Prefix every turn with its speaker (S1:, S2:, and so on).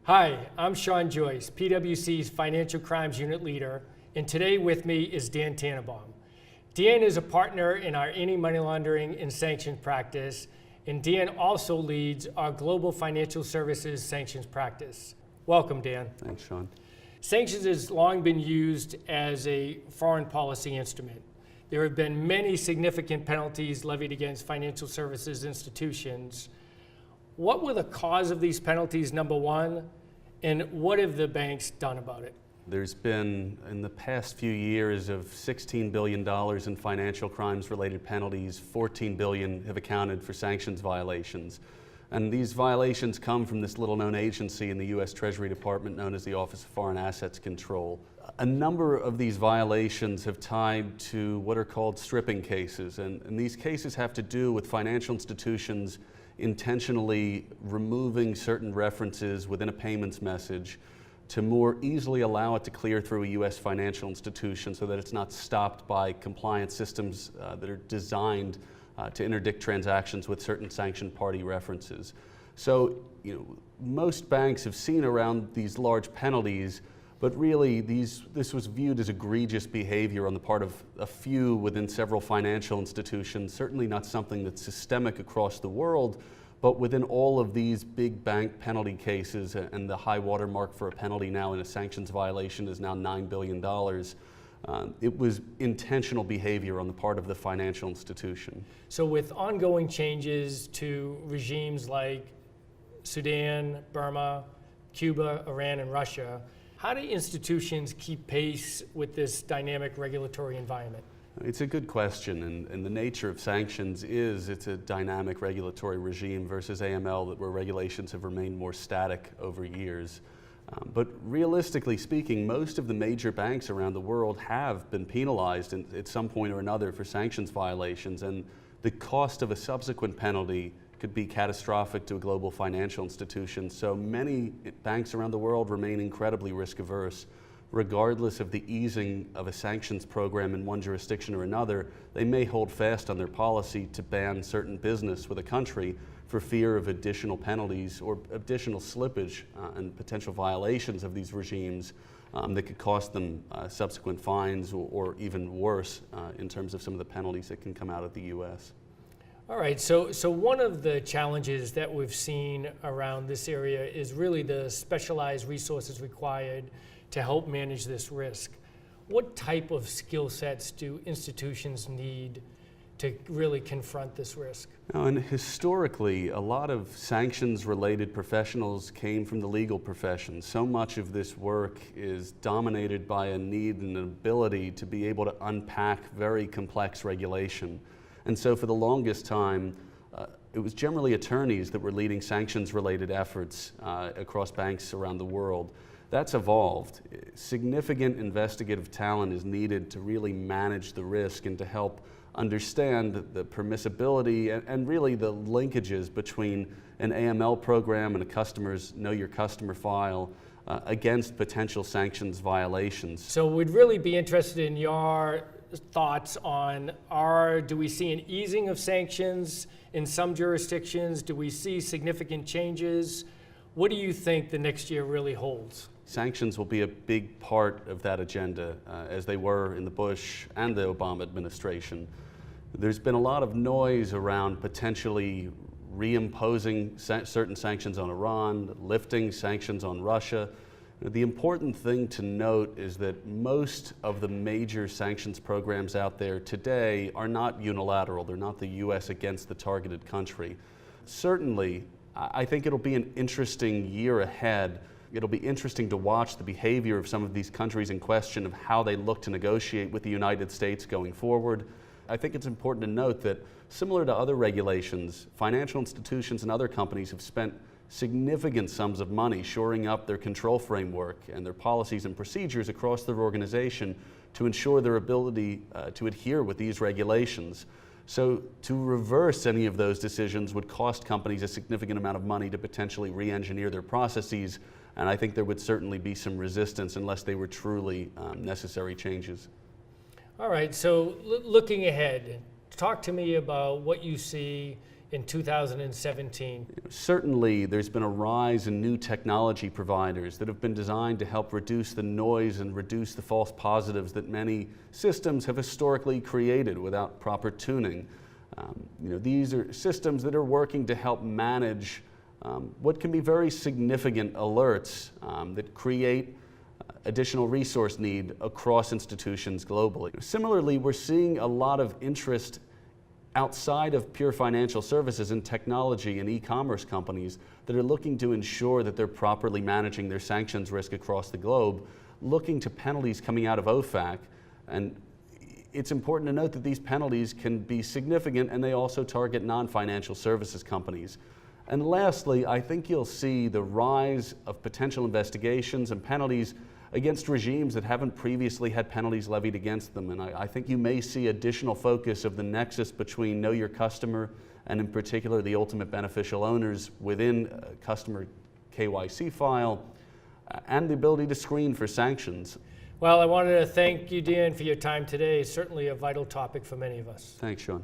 S1: Hi, I'm Sean Joyce, PwC's Financial Crimes Unit Leader, and today with me is Dan Tannebaum. Dan is a partner in our anti-money laundering and sanctions practice, and Dan also leads our global financial services sanctions practice. Welcome, Dan.
S2: Thanks, Sean.
S1: Sanctions has long been used as a foreign policy instrument. There have been many significant penalties levied against financial services institutions. What were the cause of these penalties, number one, and what have the banks done about it?
S2: There's been, in the past few years, of $16 billion in financial crimes-related penalties. $14 billion have accounted for sanctions violations. And these violations come from this little-known agency in the U.S. Treasury Department known as the Office of Foreign Assets Control. A number of these violations have tied to what are called stripping cases, and these cases have to do with financial institutions intentionally removing certain references within a payments message to more easily allow it to clear through a U.S. financial institution so that it's not stopped by compliance systems that are designed to interdict transactions with certain sanctioned party references. So, most banks have seen around these large penalties, but really this was viewed as egregious behavior on the part of a few within several financial institutions, certainly not something that's systemic across the world, but within all of these big bank penalty cases, and the high watermark for a penalty now in a sanctions violation is now $9 billion. It was intentional behavior on the part of the financial institution.
S1: So with ongoing changes to regimes like Sudan, Burma, Cuba, Iran, and Russia, how do institutions keep pace with this dynamic regulatory environment?
S2: It's a good question, and the nature of sanctions is it's a dynamic regulatory regime versus AML, where regulations have remained more static over years. But realistically speaking, most of the major banks around the world have been penalized at some point or another for sanctions violations, and the cost of a subsequent penalty could be catastrophic to a global financial institution. So many banks around the world remain incredibly risk averse. Regardless of the easing of a sanctions program in one jurisdiction or another, they may hold fast on their policy to ban certain business with a country for fear of additional penalties or additional slippage and potential violations of these regimes that could cost them subsequent fines or even worse in terms of some of the penalties that can come out of the U.S.
S1: All right, so one of the challenges that we've seen around this area is really the specialized resources required to help manage this risk. What type of skill sets do institutions need to really confront this risk?
S2: And historically, a lot of sanctions-related professionals came from the legal profession. So much of this work is dominated by a need and an ability to be able to unpack very complex regulation. And so for the longest time, it was generally attorneys that were leading sanctions-related efforts across banks around the world. That's evolved. Significant investigative talent is needed to really manage the risk and to help understand the permissibility and really the linkages between an AML program and a customer's Know Your Customer file against potential sanctions violations.
S1: So we'd really be interested in your thoughts on do we see an easing of sanctions in some jurisdictions? Do we see significant changes? What do you think the next year really holds?
S2: Sanctions will be a big part of that agenda, as they were in the Bush and the Obama administration. There's been a lot of noise around potentially reimposing certain sanctions on Iran, lifting sanctions on Russia. The important thing to note is that most of the major sanctions programs out there today are not unilateral. They're not the U.S. against the targeted country. Certainly, I think it'll be an interesting year ahead. It'll be interesting to watch the behavior of some of these countries in question, of how they look to negotiate with the United States going forward. I think it's important to note that, similar to other regulations, financial institutions and other companies have spent significant sums of money shoring up their control framework and their policies and procedures across their organization to ensure their ability to adhere with these regulations. So to reverse any of those decisions would cost companies a significant amount of money to potentially re-engineer their processes, and I think there would certainly be some resistance unless they were truly necessary changes.
S1: All right, so looking ahead, talk to me about what you see in 2017?
S2: Certainly, there's been a rise in new technology providers that have been designed to help reduce the noise and reduce the false positives that many systems have historically created without proper tuning. These are systems that are working to help manage what can be very significant alerts that create additional resource need across institutions globally. Similarly, we're seeing a lot of interest outside of pure financial services in technology and e-commerce companies that are looking to ensure that they're properly managing their sanctions risk across the globe, looking to penalties coming out of OFAC. And it's important to note that these penalties can be significant, and they also target non-financial services companies. And lastly, I think you'll see the rise of potential investigations and penalties against regimes that haven't previously had penalties levied against them. And I think you may see additional focus of the nexus between know your customer and in particular the ultimate beneficial owners within a customer KYC file and the ability to screen for sanctions.
S1: Well, I wanted to thank you, Dan, for your time today. It's certainly a vital topic for many of us.
S2: Thanks, Sean.